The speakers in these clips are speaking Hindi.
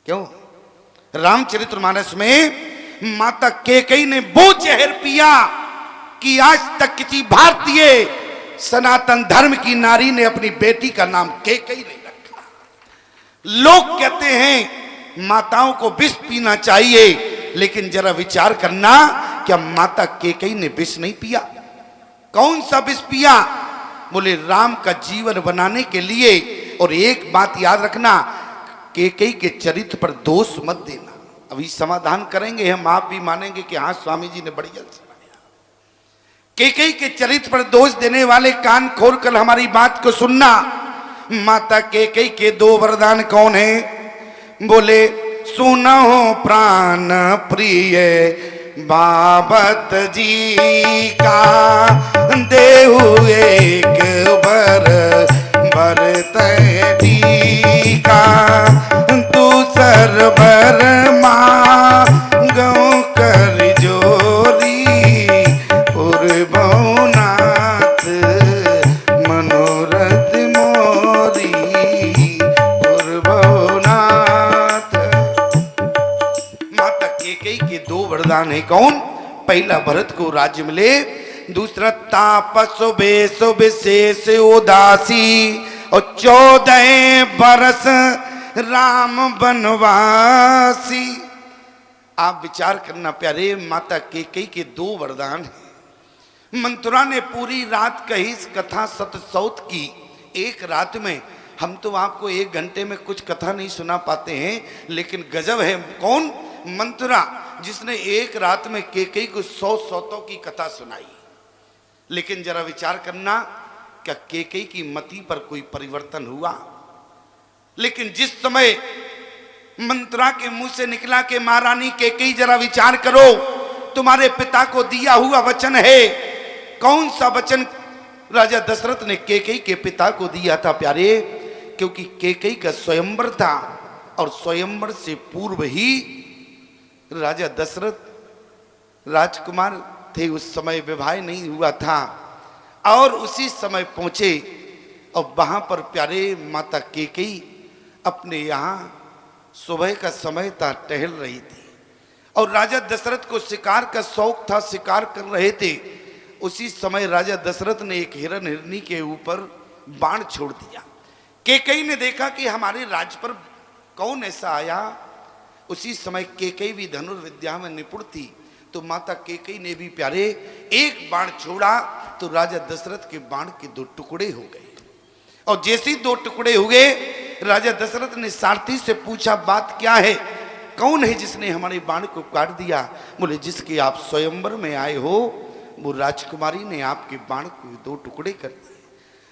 क्यों? रामचरितमानस में माता कैकेयी ने वो जहर पिया कि आज तक किसी भारतीय सनातन धर्म की नारी ने अपनी बेटी का नाम कैकेयी नहीं रखा। लोग कहते हैं माताओं को विष पीना चाहिए, लेकिन जरा विचार करना, क्या माता कैकेयी ने विष नहीं पिया? कौन सा विष पिया? बोले राम का जीवन बनाने के लिए। और एक बात याद रखना, कैकेयी के चरित्र पर दोष मत देना। अभी समाधान करेंगे हम, आप भी मानेंगे कि हाँ स्वामी जी ने बढ़िया सुनाया। कैकेयी के चरित्र पर दोष देने वाले कान खोल कर हमारी बात को सुनना। माता कैकेयी के दो वरदान कौन है? बोले सुनो प्राण प्रिय बाबत जी का, देहु एक बर बरतडी का, दूसर बर मांगो कर जोरी, उर्बौनाथ मनोरथ मोरी, उर्बौनाथ। माता कैकेयी के दो वरदान है। कौन? पहला भरत को राज्य मिले, दूसरा तापस बेस विशेष उदासी, और 14 बरस राम बनवासी। आप विचार करना प्यारे, माता कैकेयी के दो वरदान हैं। मंथुरा ने पूरी रात कही इस कथा सतसौत की। एक रात में हम तो आपको 1 घंटे में कुछ कथा नहीं सुना पाते हैं, लेकिन गजब है। कौन? मंथुरा, जिसने एक रात में कैकेयी को 100 सौतों की कथा सुनाई। लेकिन जरा विचार करना, क्या कैकेयी की मति पर कोई परिवर्तन हुआ? लेकिन जिस समय मंथुरा के मुंह से निकला कि महारानी कैकेयी जरा विचार करो, तुम्हारे पिता को दिया हुआ वचन है। कौन सा वचन राजा दशरथ ने कैकेयी के पिता को दिया था प्यारे? क्योंकि कैकेयी का स्वयंवर था, और स्वयंवर से पूर्व ही राजा दशरथ राजकुमार थे। उस समय विवाह नहीं हुआ था, और उसी समय पहुंचे। और वहां पर प्यारे माता कैकेयी अपने यहाँ सुबह का समय था, टहल रही थी। और राजा दशरथ को शिकार का शौक था, शिकार कर रहे थे। उसी समय राजा दशरथ ने एक हिरण हिरनी के ऊपर बाण छोड़ दिया। कैकेयी ने देखा कि हमारे राज्य पर कौन ऐसा आया। उसी समय कैकेयी भी धनुर्विद्या में निपुण थी, तो माता कैकेयी ने भी प्यारे एक बाण छोड़ा, तो राजा दशरथ के बाण के 2 टुकड़े हो गए। और जैसे ही 2 टुकड़े हुए, राजा दशरथ ने सारथी से पूछा बात क्या है? कौन है जिसने हमारे बाण को काट दिया? बोले जिसके आप स्वयंवर में आए हो, वो राजकुमारी ने आपके बाण को 2 टुकड़े कर दिए।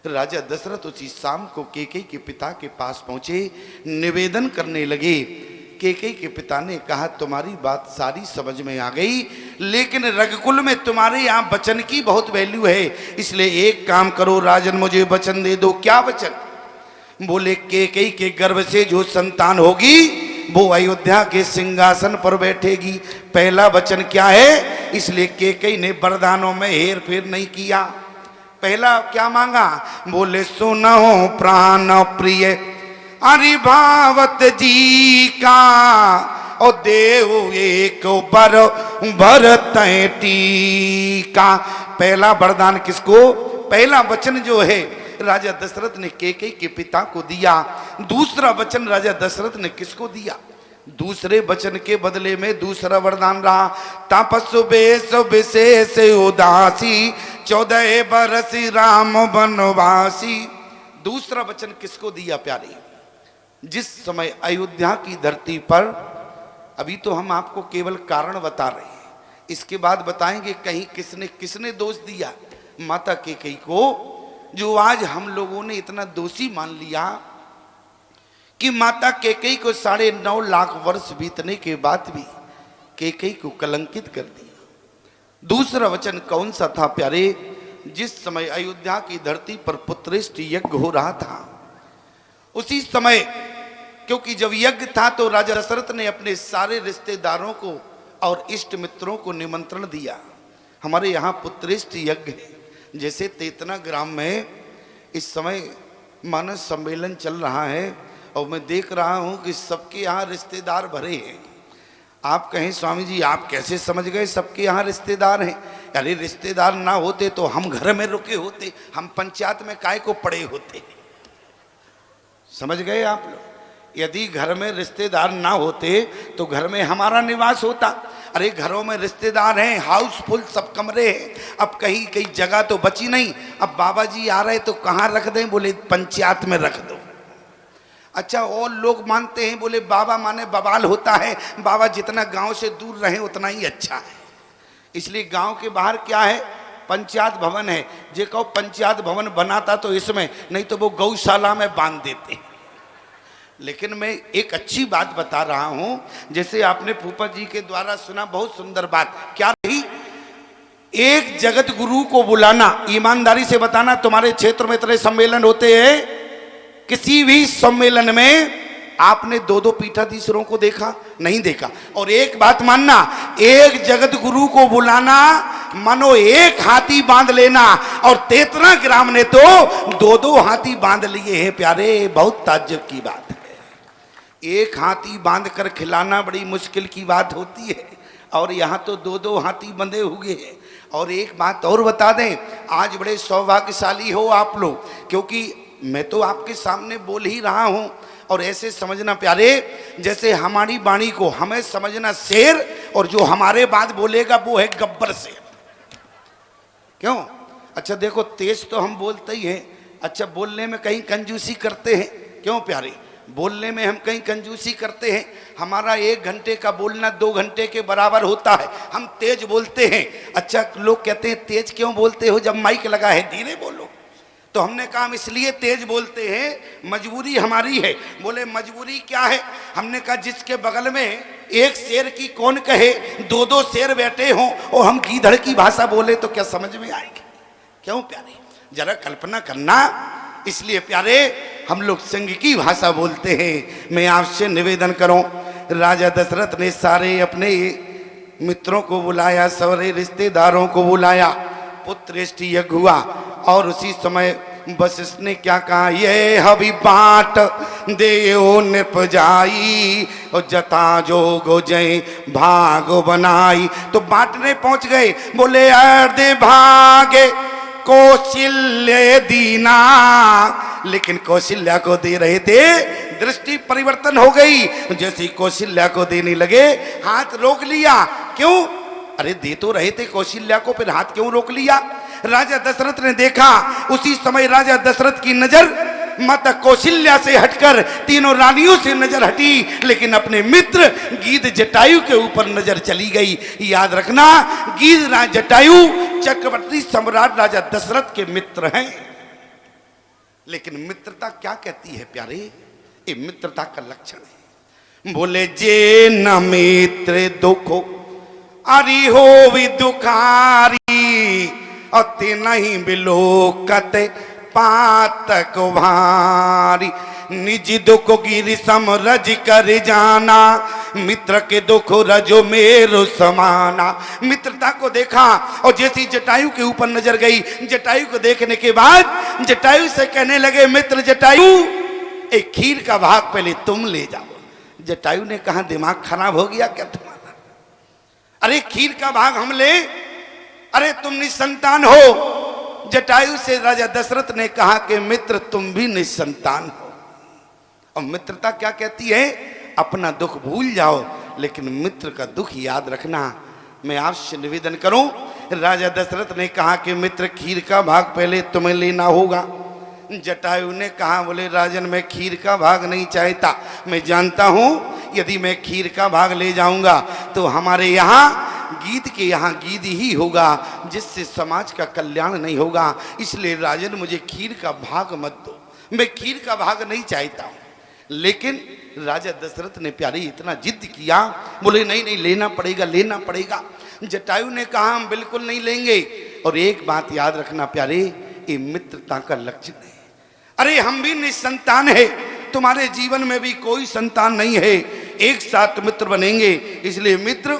राजा दशरथ उसी शाम को कैकेयी के पिता के पास पहुंचे, निवेदन करने लगे। कैकेयी के पिता ने कहा तुम्हारी बात सारी समझ में आ गई, लेकिन रघुकुल में तुम्हारे यहाँ वचन की बहुत वैल्यू है, इसलिए एक काम करो राजन, मुझे वचन दे दो। क्या वचन? बोले कैकेयी के गर्भ से जो संतान होगी वो अयोध्या के सिंहासन पर बैठेगी। पहला वचन क्या है? इसलिए कैकेयी ने वरदानों में हेर फेर नहीं किया। पहला क्या मांगा? बोले सुनो प्राण प्रिय अरि भावत जी का, और देव एक बर भरतटी का। पहला वरदान किसको? पहला वचन जो है राजा दशरथ ने कैकेयी के पिता को दिया। दूसरा वचन राजा दशरथ ने किसको दिया? दूसरे वचन के बदले में दूसरा वरदान रहा, तपस्सु बेस विशेष उदासी, 14 बरस राम बनवासी। दूसरा वचन किसको दिया प्यारे? जिस समय अयोध्या की धरती पर, अभी तो हम आपको केवल कारण बता रहे हैं, इसके बाद बताएंगे कहीं किसने किसने दोष दिया माता कैकेयी को, जो आज हम लोगों ने इतना दोषी मान लिया कि माता कैकेयी को 9.5 लाख वर्ष बीतने के बाद भी कैकेयी को कलंकित कर दिया। दूसरा वचन कौन सा था प्यारे? जिस समय अयोध्या की धरती पर पुत्रेष्ट यज्ञ हो रहा था, उसी समय, क्योंकि जब यज्ञ था तो राजा दशरथ ने अपने सारे रिश्तेदारों को और इष्ट मित्रों को निमंत्रण दिया। हमारे यहाँ पुत्रेष्ट यज्ञ है। जैसे तेतना ग्राम में इस समय मानस सम्मेलन चल रहा है, और मैं देख रहा हूं कि सबके यहाँ रिश्तेदार भरे हैं। आप कहें स्वामी जी आप कैसे समझ गए सबके यहाँ रिश्तेदार हैं? अरे रिश्तेदार ना होते तो हम घर में रुके होते, हम पंचायत में काय को पड़े होते। समझ गए आप लोग? यदि घर में रिश्तेदार ना होते तो घर में हमारा निवास होता। अरे घरों में रिश्तेदार हैं, हाउसफुल, सब कमरे हैं, अब कहीं कहीं जगह तो बची नहीं। अब बाबा जी आ रहे तो कहाँ रख दें? बोले पंचायत में रख दो। अच्छा, और लोग मानते हैं, बोले बाबा माने बवाल होता है, बाबा जितना गांव से दूर रहे उतना ही अच्छा है। इसलिए गांव के बाहर क्या है? पंचायत भवन है। जे कहो पंचायत भवन बनाता तो इसमें, नहीं तो वो गौशाला में बांध देते। लेकिन मैं एक अच्छी बात बता रहा हूं, जैसे आपने फूफा जी के द्वारा सुना, बहुत सुंदर बात क्या रही? एक जगत गुरु को बुलाना। ईमानदारी से बताना, तुम्हारे क्षेत्र में इतने सम्मेलन होते हैं, किसी भी सम्मेलन में आपने दो दो पीठाधीश्वरों को देखा? नहीं देखा। और एक बात मानना, एक जगत गुरु को बुलाना मानो एक हाथी बांध लेना, और 13 ग्राम ने तो दो दो हाथी बांध लिए हैं। प्यारे, बहुत ताज्जुब की बात है। एक हाथी बांध कर खिलाना बड़ी मुश्किल की बात होती है, और यहाँ तो दो दो हाथी बंधे हुए हैं। और एक बात और बता दें, आज बड़े सौभाग्यशाली हो आप लोग, क्योंकि मैं तो आपके सामने बोल ही रहा हूं। और ऐसे समझना प्यारे, जैसे हमारी वाणी को हमें समझना शेर, और जो हमारे बाद बोलेगा वो है गब्बर शेर। क्यों? अच्छा देखो, तेज तो हम बोलते ही हैं। अच्छा, बोलने में कहीं कंजूसी करते हैं? क्यों प्यारे? बोलने में हम कहीं कंजूसी करते हैं? हमारा 1 घंटे का बोलना 2 घंटे के बराबर होता है, हम तेज बोलते हैं। अच्छा, लोग कहते हैं तेज क्यों बोलते हो जब माइक लगा है? धीरे बोलो। तो हमने कहा हम इसलिए तेज बोलते हैं, मजबूरी हमारी है। बोले मजबूरी क्या है? हमने कहा जिसके बगल में एक शेर की कौन कहे, दो दो शेर बैठे हों और हम गीदड़ की भाषा बोले तो क्या समझ में आएगी? क्यों प्यारे? जरा कल्पना करना। इसलिए प्यारे, हम लोग संघ की भाषा बोलते हैं। मैं आपसे निवेदन करूं, राजा दशरथ ने सारे अपने मित्रों को बुलाया, सारे रिश्तेदारों को बुलाया, पुत्रेष्टि यज्ञ हुआ। और उसी समय वशिष्ठ ने क्या कहा? ये हबी बाट देओ नृप जाई, और जता जोगो जय भागो बनाई। तो बांटने पहुंच गए। बोले अर्धे भागे कौशल्य दीना, लेकिन कौशल्या को दे रहे थे, दृष्टि परिवर्तन हो गई। जैसे कौशल्या को देने लगे, हाथ रोक लिया। क्यों? अरे दे तो रहे थे कौशल्या को, फिर हाथ क्यों रोक लिया? राजा दशरथ ने देखा। उसी समय राजा दशरथ की नजर माता कौशल्या से हटकर तीनों रानियों से नजर हटी, लेकिन अपने मित्र गीध जटायु के ऊपर नजर चली गई। याद रखना, गीध जटायु चक्रवर्ती सम्राट राजा दशरथ के मित्र हैं। लेकिन मित्रता क्या कहती है प्यारे? ये मित्रता का लक्षण है। बोले जे न मित्र दुखो अरि हो भी दुखारी, अति नहीं बिलोकत पातक भारी। निज दुख गिर समरज कर जाना, मित्र के दुख रजो मेरो समाना। मित्रता को देखा और जैसी जटायु के ऊपर नजर गई, जटायु को देखने के बाद जटायु से कहने लगे, मित्र जटायु एक खीर का भाग पहले तुम ले जाओ। जटायु ने कहा दिमाग खराब हो गया क्या तुम्हारा? अरे खीर का भाग हम ले? अरे तुम निसंतान हो। जटायु से राजा दशरथ ने कहा कि मित्र तुम भी निसंतान हो। और मित्रता क्या कहती है? अपना दुख भूल जाओ, लेकिन मित्र का दुख याद रखना। मैं आपसे निवेदन करूं, राजा दशरथ ने कहा कि मित्र खीर का भाग पहले तुम्हें लेना होगा। जटायु ने कहा, बोले राजन मैं खीर का भाग नहीं चाहता। मैं जानता हूं यदि मैं खीर का भाग ले जाऊंगा तो हमारे यहाँ गीत के यहाँ गीत ही होगा, जिससे समाज का कल्याण नहीं होगा। इसलिए राजन मुझे खीर का भाग मत दो, मैं खीर का भाग नहीं चाहता हूं। लेकिन राजा दशरथ ने प्यारी इतना जिद किया, बोले नहीं नहीं लेना पड़ेगा, लेना पड़ेगा। जटायु ने कहा हम बिल्कुल नहीं लेंगे। और एक बात याद रखना प्यारे, ये मित्रता का लक्षण है। अरे हम भी निसंतान है, तुम्हारे जीवन में भी कोई संतान नहीं है, एक साथ मित्र बनेंगे। इसलिए मित्र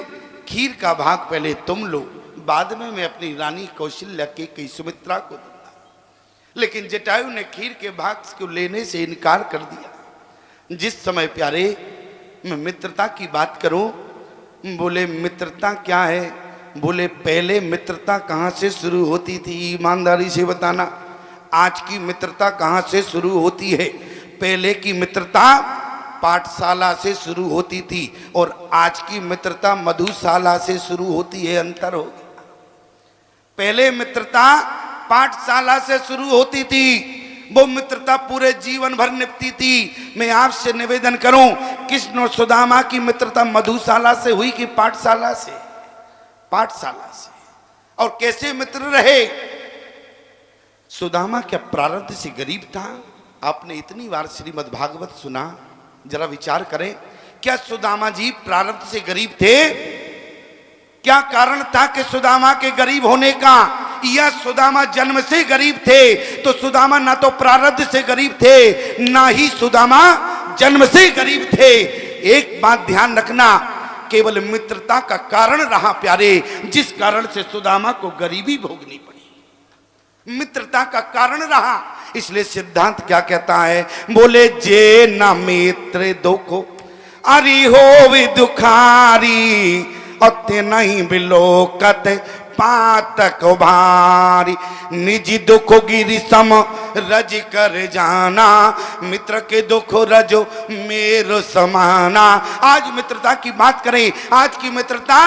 खीर का भाग पहले तुम लो, बाद में मैं अपनी रानी कौशल्या के कई सुमित्रा को दूंगा। लेकिन जटायु ने खीर के भाग को लेने से इनकार कर दिया। जिस समय प्यारे मैं मित्रता की बात करूं, बोले मित्रता क्या है? बोले पहले मित्रता कहाँ से शुरू होती थी? ईमानदारी से बताना, आज की मित्रता कहाँ से शुरू होती है? पहले की मित्रता पाठशाला से शुरू होती थी और आज की मित्रता मधुशाला से शुरू होती है। अंतर हो गया। पहले मित्रता पाठशाला से शुरू होती थी, वो मित्रता पूरे जीवन भर निभती थी। मैं आपसे निवेदन करूं, कृष्ण और सुदामा की मित्रता मधुशाला से हुई कि पाठशाला से? पाठशाला से। और कैसे मित्र रहे? सुदामा क्या प्रारब्ध से गरीब था? आपने इतनी बार श्रीमद् भागवत सुना, जरा विचार करें, क्या सुदामा जी प्रारब्ध से गरीब थे? क्या कारण था कि सुदामा के गरीब होने का? या सुदामा जन्म से गरीब थे? तो सुदामा ना तो प्रारब्ध से गरीब थे, ना ही सुदामा जन्म से गरीब थे। एक बात ध्यान रखना, केवल मित्रता का कारण रहा प्यारे, जिस कारण से सुदामा को गरीबी भोगनी पड़ी। मित्रता का कारण रहा। इसलिए सिद्धांत क्या कहता है? बोले जे न मित्र दुखो अरि हो वि दुखारी, अत्य नहीं बिलोकत पातक भारी, निज दुख गिरि सम रज कर जाना, मित्र के दुख रजो मेरो समाना। आज मित्रता की बात करें, आज की मित्रता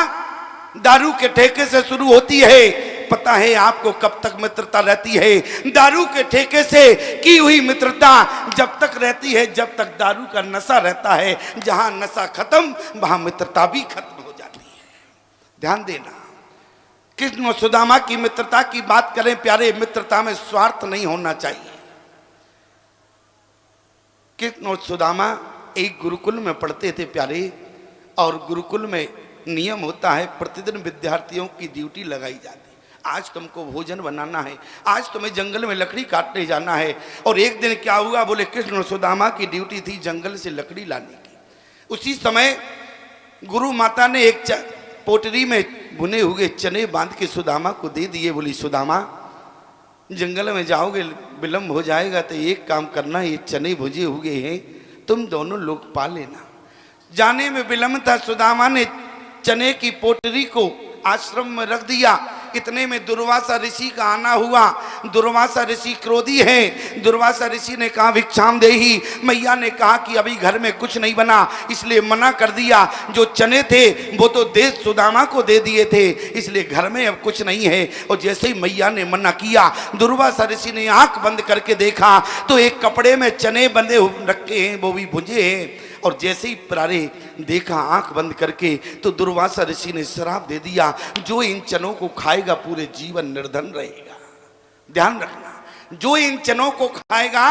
दारू के ठेके से शुरू होती है। पता है आपको कब तक मित्रता रहती है? दारू के ठेके से की हुई मित्रता जब तक रहती है जब तक दारू का नशा रहता है। जहां नशा खत्म वहां मित्रता भी खत्म हो जाती है। ध्यान देना, कृष्ण और सुदामा की मित्रता की बात करें प्यारे, मित्रता में स्वार्थ नहीं होना चाहिए। कृष्ण और सुदामा एक गुरुकुल में पढ़ते थे प्यारे, और गुरुकुल में नियम होता है प्रतिदिन विद्यार्थियों की ड्यूटी लगाई जाती है। आज तुमको भोजन बनाना है, आज तुम्हें जंगल में लकड़ी काटने जाना है। और एक दिन क्या हुआ? बोले कृष्ण और सुदामा की ड्यूटी थी जंगल से लकड़ी लाने की। उसी समय गुरु माता ने एक पोटरी में भुने हुए चने बांध के सुदामा को दे दिए। बोली सुदामा जंगल में जाओगे, विलम्ब हो जाएगा, तो एक काम करना, ये चने भुजे हुए हैं, तुम दोनों लोग पा लेना। जाने में विलम्ब था, सुदामा ने चने की पोटरी को आश्रम में रख दिया। इतने में दुर्वासा ऋषि का आना हुआ। दुर्वासा ऋषि क्रोधी हैं। दुर्वासा ऋषि ने कहा भिक्षाम देहि। मैया ने कहा कि अभी घर में कुछ नहीं बना, इसलिए मना कर दिया। जो चने थे वो तो दे सुदामा को दे दिए थे, इसलिए घर में अब कुछ नहीं है। और जैसे ही मैया ने मना किया, दुर्वासा ऋषि ने आंख बंद करके देखा तो एक कपड़े में चने बंधे रखे हैं, वो भी भुजे हैं। और जैसे ही प्रारे देखा आंख बंद करके, तो दुर्वासा ऋषि ने श्राप दे दिया, जो इन चनों को खाएगा पूरे जीवन निर्धन रहेगा। ध्यान रखना, जो इन चनों को खाएगा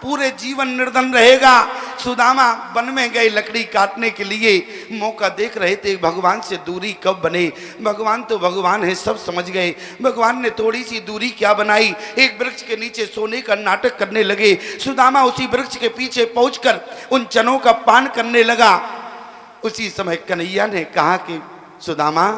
पूरे जीवन निर्धन रहेगा। सुदामा वन में गए लकड़ी काटने के लिए, मौका देख रहे थे भगवान से दूरी कब बने। भगवान तो भगवान है, सब समझ गए। भगवान ने थोड़ी सी दूरी क्या बनाई, एक वृक्ष के नीचे सोने का नाटक करने लगे। सुदामा उसी वृक्ष के पीछे पहुंचकर उन चनों का पान करने लगा। उसी समय कन्हैया ने कहा कि सुदामा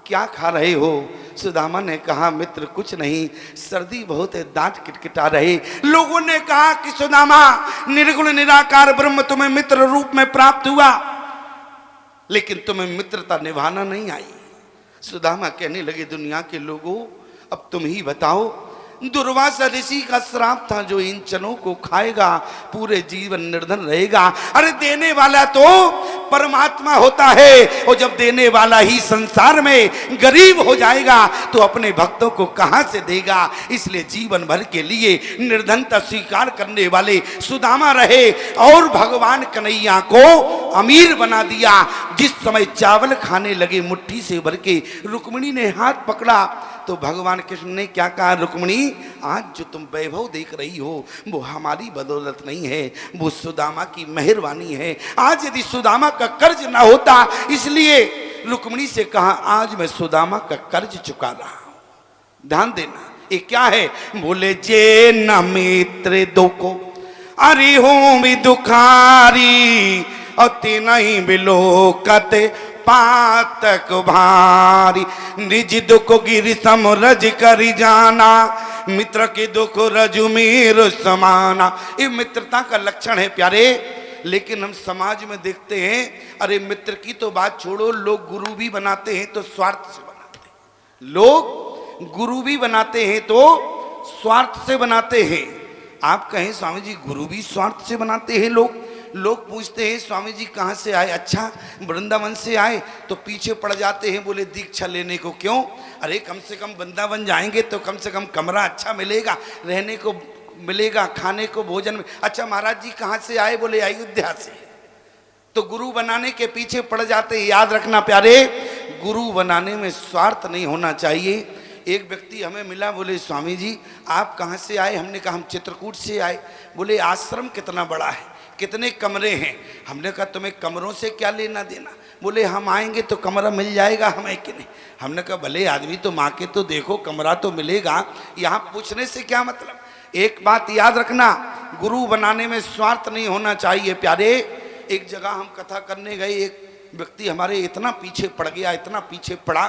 क्या खा रहे हो? सुदामा ने कहा मित्र कुछ नहीं, सर्दी बहुत है, दांत किटकिटा रहे। लोगों ने कहा कि सुदामा निर्गुण निराकार ब्रह्म तुम्हें मित्र रूप में प्राप्त हुआ, लेकिन तुम्हें मित्रता निभाना नहीं आई। सुदामा कहने लगे दुनिया के लोगों अब तुम ही बताओ। दुर्वासा ऋषि का श्राप था, जो इन चनों को खाएगा पूरे जीवन निर्धन रहेगा। अरे देने वाला तो परमात्मा होता है, और जब देने वाला ही संसार में गरीब हो जाएगा तो अपने भक्तों को कहां से देगा। इसलिए जीवन भर के लिए निर्धनता स्वीकार करने वाले सुदामा रहे और भगवान कन्हैया को अमीर बना दिया। जिस समय चावल खाने लगे मुट्ठी से भर के, रुक्मिणी ने हाथ पकड़ा तो भगवान कृष्ण ने क्या कहा? रुक्मिणी आज जो तुम वैभव देख रही हो वो हमारी बदौलत नहीं है, वो सुदामा की मेहरबानी है। आज यदि सुदामा का कर्ज ना होता, इसलिए रुक्मिणी से कहा आज मैं सुदामा का कर्ज चुका रहा हूं। ध्यान देना, ये क्या है? बोले जे न मित्र दुखो अरि हो वि दुखारी, अति नहीं बिलोकत पातक भारी, निज दुख गिरि सम रज करि जाना, मित्र के दुख रजु मेरु समाना। ये मित्रता का लक्षण है प्यारे। लेकिन हम समाज में देखते हैं, अरे मित्र की तो बात छोड़ो, लोग गुरु भी बनाते हैं तो स्वार्थ से बनाते हैं। लोग गुरु भी बनाते हैं तो स्वार्थ से बनाते हैं। आप कहें स्वामी जी गुरु भी स्वार्थ से बनाते हैं लोग पूछते हैं स्वामी जी कहाँ से आए, अच्छा वृंदावन से आए, तो पीछे पड़ जाते हैं, बोले दीक्षा लेने को। क्यों? अरे कम से कम वृंदावन जाएंगे तो कम से कम कमरा अच्छा मिलेगा, रहने को मिलेगा, खाने को भोजन में। अच्छा महाराज जी कहाँ से आए? बोले अयोध्या से। तो गुरु बनाने के पीछे पड़ जाते हैं। याद रखना प्यारे, गुरु बनाने में स्वार्थ नहीं होना चाहिए। एक व्यक्ति हमें मिला, बोले स्वामी जी आप कहाँ से आए? हमने कहा हम चित्रकूट से आए। बोले आश्रम कितना बड़ा है, कितने कमरे हैं? हमने कहा तुम्हें कमरों से क्या लेना देना? बोले हम आएंगे तो कमरा मिल जाएगा हमें कि नहीं? हमने कहा भले आदमी तो माँ के तो देखो, कमरा तो मिलेगा, यहाँ पूछने से क्या मतलब। एक बात याद रखना, गुरु बनाने में स्वार्थ नहीं होना चाहिए प्यारे। एक जगह हम कथा करने गए, एक व्यक्ति हमारे इतना पीछे पड़ गया, इतना पीछे पड़ा,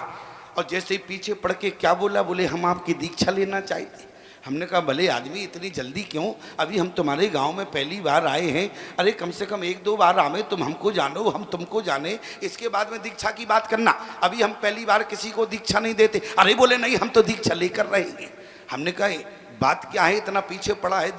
और जैसे ही पीछे पड़ के क्या बोला, बोले हम आपकी दीक्षा लेना चाहते। हमने कहा भले आदमी इतनी जल्दी क्यों, अभी हम तुम्हारे गांव में पहली बार आए हैं, अरे कम से कम 1-2 बार आवे, तुम हमको जानो हम तुमको जाने, इसके बाद में दीक्षा की बात करना, अभी हम पहली बार किसी को दीक्षा नहीं देते। अरे बोले नहीं हम तो दीक्षा लेकर रहेंगे। हमने कहा बात क्या है, इतना पीछे पड़ा है,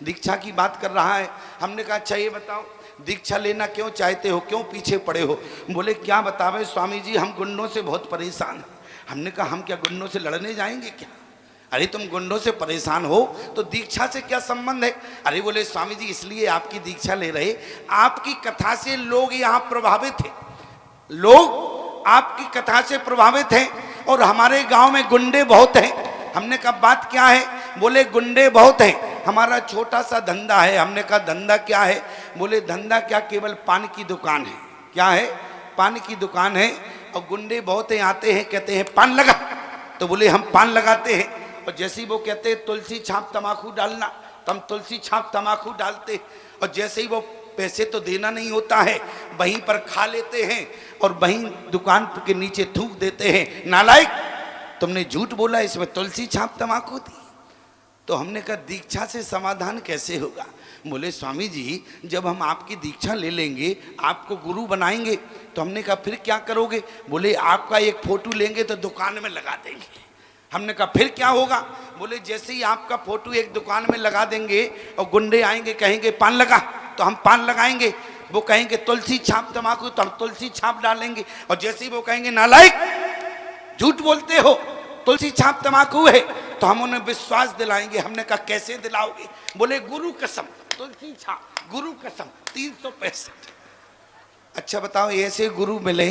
दीक्षा की बात कर रहा है। हमने कहा अच्छा ये बताओ दीक्षा लेना क्यों चाहते हो, क्यों पीछे पड़े हो? बोले क्या बतावे स्वामी जी हम गुंडों से बहुत परेशान हैं। हमने कहा हम क्या गुंडों से लड़ने जाएंगे क्या? अरे तुम गुंडों से परेशान हो तो दीक्षा से क्या संबंध है? अरे बोले स्वामी जी इसलिए आपकी दीक्षा ले रहे, आपकी कथा से लोग यहाँ प्रभावित हैं, लोग आपकी कथा से प्रभावित हैं, और हमारे गांव में गुंडे बहुत हैं। हमने कहा बात क्या है? बोले गुंडे बहुत हैं, हमारा छोटा सा धंधा है। हमने कहा धंधा क्या है? बोले धंधा क्या, केवल पान की दुकान है। क्या है? पान की दुकान है, और गुंडे बहुत हैं, आते हैं कहते हैं पान लगा, तो बोले हम पान लगाते हैं, और जैसे ही वो कहते हैं तुलसी छाप तमाकू डालना, तो हम तुलसी छाप तमाकू डालते, और जैसे ही वो पैसे तो देना नहीं होता है, वहीं पर खा लेते हैं और वहीं दुकान के नीचे थूक देते हैं, नालायक तुमने झूठ बोला, इसमें तुलसी छाप तमाकू थी। तो हमने कहा दीक्षा से समाधान कैसे होगा? बोले स्वामी जी जब हम आपकी दीक्षा ले लेंगे, आपको गुरु बनाएंगे, तो हमने कहा फिर क्या करोगे? बोले आपका एक फोटो लेंगे तो दुकान में लगा देंगे। हमने कहा फिर क्या होगा? बोले जैसे ही आपका फोटो एक दुकान में लगा देंगे और गुंडे आएंगे कहेंगे पान लगा, तो हम पान लगाएंगे, वो कहेंगे तुलसी छाप तमाकू, तो हम तुलसी छाप डालेंगे, और जैसे ही वो कहेंगे नालायक झूठ बोलते हो, तुलसी छाप तमाकू है, तो हम उन्हें विश्वास दिलाएंगे। हमने कहा कैसे दिलाओगे? बोले गुरु कसम, तुलसी छाप, गुरु कसम 365। अच्छा बताओ ऐसे गुरु मिले,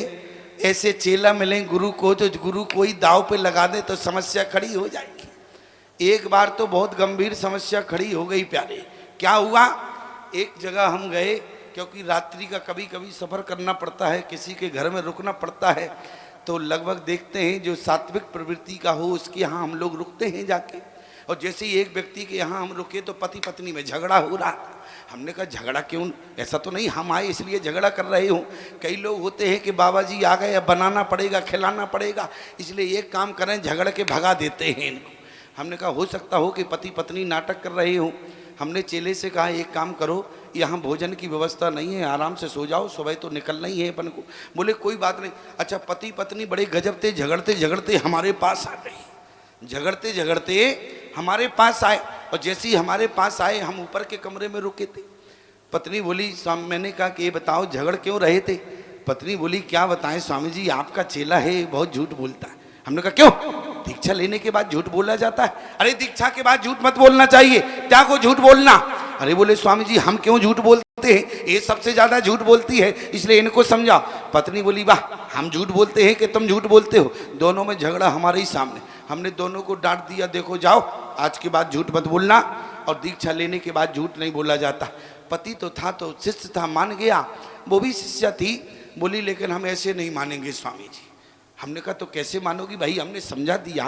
ऐसे चेला मिले गुरु को, तो गुरु कोई दाव पे लगा दे तो समस्या खड़ी हो जाएगी। एक बार तो बहुत गंभीर समस्या खड़ी हो गई प्यारे। क्या हुआ? एक जगह हम गए, क्योंकि रात्रि का कभी कभी सफ़र करना पड़ता है, किसी के घर में रुकना पड़ता है, तो लगभग देखते हैं जो सात्विक प्रवृत्ति का हो उसके यहाँ हम लोग रुकते हैं जाके। और जैसे ही एक व्यक्ति के यहाँ हम रुके तो पति पत्नी में झगड़ा हो रहा था। हमने कहा झगड़ा क्यों? ऐसा तो नहीं हम आए इसलिए झगड़ा कर रहे हो। कई लोग होते हैं कि बाबा जी आ गए, अब बनाना पड़ेगा, खिलाना पड़ेगा, इसलिए एक काम करें झगड़ के भगा देते हैं इनको। हमने कहा हो सकता हो कि पति पत्नी नाटक कर रहे हो। हमने चेले से कहा एक काम करो, यहाँ भोजन की व्यवस्था नहीं है, आराम से सो जाओ, सुबह तो निकलना ही है अपन को। बोले कोई बात नहीं। अच्छा पति पत्नी बड़े गजब थे, झगड़ते झगड़ते हमारे पास आ गए, झगड़ते झगड़ते हमारे पास आए, और जैसे ही हमारे पास आए हम ऊपर के कमरे में रुके थे। पत्नी बोली मैंने कहा कि ये बताओ झगड़ क्यों रहे थे? पत्नी बोली क्या बताएं स्वामी जी, आपका चेला है बहुत झूठ बोलता है। हमने कहा क्यों? दीक्षा लेने के बाद झूठ बोला जाता है? अरे दीक्षा के बाद झूठ मत बोलना चाहिए, क्या को झूठ बोलना? अरे बोले स्वामी जी हम क्यों झूठ बोलते हैं, ये सबसे ज्यादा झूठ बोलती है, इसलिए इनको समझाओ। पत्नी बोली वाह हम झूठ बोलते हैं कि तुम झूठ बोलते हो? दोनों में झगड़ा हमारे ही सामने। हमने दोनों को डांट दिया, देखो जाओ आज के बाद झूठ मत बोलना, और दीक्षा लेने के बाद झूठ नहीं बोला जाता। पति तो था, तो शिष्य था, मान गया, वो भी शिष्य थी। बोली लेकिन हम ऐसे नहीं मानेंगे स्वामी जी। हमने कहा तो कैसे मानोगी भाई? हमने समझा दिया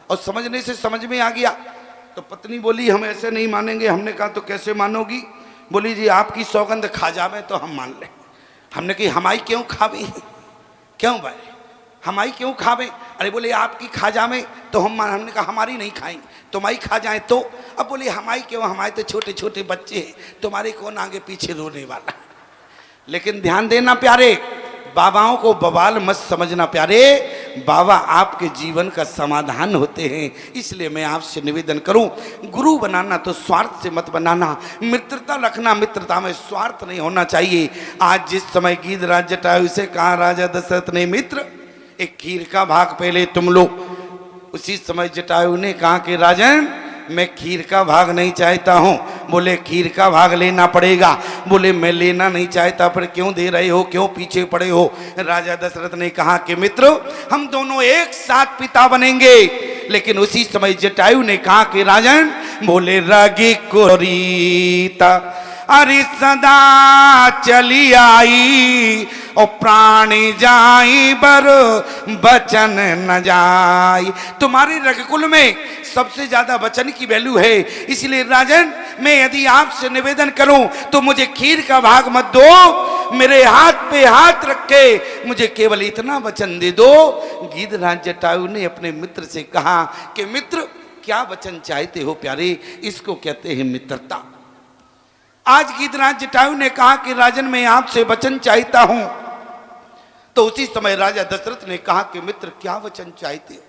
और समझने से समझ में आ गया। तो पत्नी बोली हम ऐसे नहीं मानेंगे। हमने कहा तो कैसे मानोगी? बोली जी आपकी सौगंध खा जावे तो हम मान लें। हमने कही हमारी क्यों खावे? क्यों भाई हमारी क्यों खावे? अरे बोले आपकी खा जावे तो हमने कहा हमारी नहीं खाएंगे, तुम्हारी खा जाए तो। अब बोले हमारी क्यों, हमारे तो छोटे छोटे बच्चे हैं, तुम्हारे कौन आगे पीछे रोने वाला। लेकिन ध्यान देना प्यारे, बाबाओं को बवाल मत समझना प्यारे, बाबा आपके जीवन का समाधान होते हैं। इसलिए मैं आपसे निवेदन करूं, गुरु बनाना तो स्वार्थ से मत बनाना, मित्रता रखना, मित्रता में स्वार्थ नहीं होना चाहिए। आज जिस समय गीधराज जटायु से कहा राजा दशरथ ने मित्र एक खीर का भाग पहले तुम लो, उसी समय जटायु ने कहा कि राजन मैं खीर का भाग नहीं चाहता हूं। बोले खीर का भाग लेना पड़ेगा। बोले मैं लेना नहीं चाहता, पर क्यों दे रहे हो, क्यों पीछे पड़े हो। राजा दशरथ ने कहा कि मित्र हम दोनों एक साथ पिता बनेंगे। लेकिन उसी समय जटायु ने कहा कि राजन, बोले रागी कोरीता अरे सदा चली आई और प्राणी जाई बर बचन न जाई। तुम्हारे रघुकुल में सबसे ज्यादा वचन की वैल्यू है, इसलिए राजन मैं यदि आपसे निवेदन करूं तो मुझे खीर का भाग मत दो, मेरे हाथ पे हाथ रख के मुझे केवल इतना वचन दे दो। गीधराज जटायु ने अपने मित्र से कहा कि मित्र क्या वचन चाहते हो प्यारे, इसको कहते हैं मित्रता। आज गीधराज जटायु ने कहा कि राजन मैं आपसे वचन चाहता हूं, तो उसी समय राजा दशरथ ने कहा कि मित्र क्या वचन चाहते हो।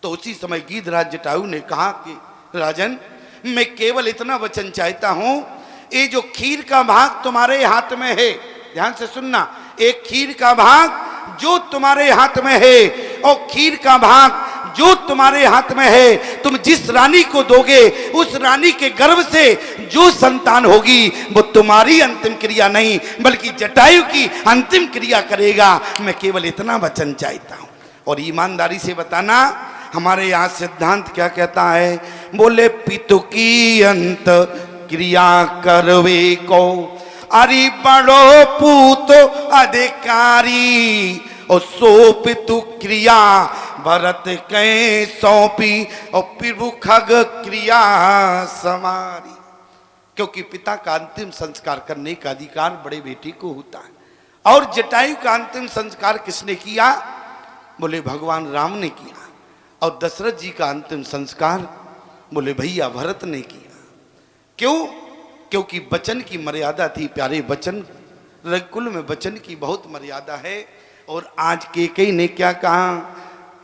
तो उसी समय गीधराज जटायु ने कहा कि राजन मैं केवल इतना वचन चाहता हूं, ये जो खीर का भाग तुम्हारे हाथ में है, ध्यान से सुनना, एक खीर का भाग जो तुम्हारे हाथ में है और खीर का भाग जो तुम्हारे हाथ में है, तुम जिस रानी को दोगे उस रानी के गर्भ से जो संतान होगी वो तुम्हारी अंतिम क्रिया नहीं बल्कि जटायु की अंतिम क्रिया करेगा। मैं केवल इतना वचन चाहता हूं। और ईमानदारी से बताना हमारे यहाँ सिद्धांत क्या कहता है। बोले पितु की अंत क्रिया करवे को अरे बड़ो पूत अधिकारी और सो पितु क्रिया भरत के सौंपी और प्रभु खग क्रिया समारी। क्योंकि पिता का अंतिम संस्कार करने का अधिकार बड़े बेटे को होता है। और जटायु का अंतिम संस्कार किसने किया? बोले भगवान राम ने किया। और दशरथ जी का अंतिम संस्कार बोले भैया भरत ने किया। क्यों? क्योंकि वचन की मर्यादा थी प्यारे, वचन रघुकुल में वचन की बहुत मर्यादा है। और आज कैकेयी ने क्या कहा?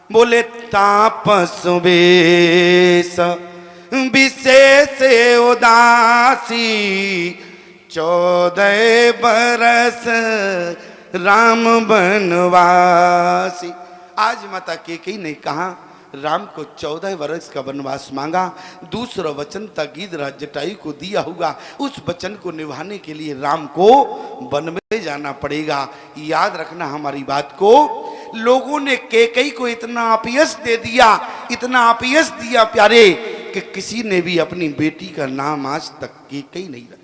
बोले तापस वेश विशेष उदासी 14 बरस राम बनवासी। आज माता कैकेयी ने कहा राम को 14 वर्ष का वनवास मांगा। दूसरा वचन था गीधराज जटायु को दिया होगा, उस वचन को निभाने के लिए राम को वन में जाना पड़ेगा। याद रखना हमारी बात को। लोगों ने कैकेयी को इतना अपयश दे दिया, इतना अपयश दिया प्यारे, कि किसी ने भी अपनी बेटी का नाम आज तक कैकेयी नहीं रखा।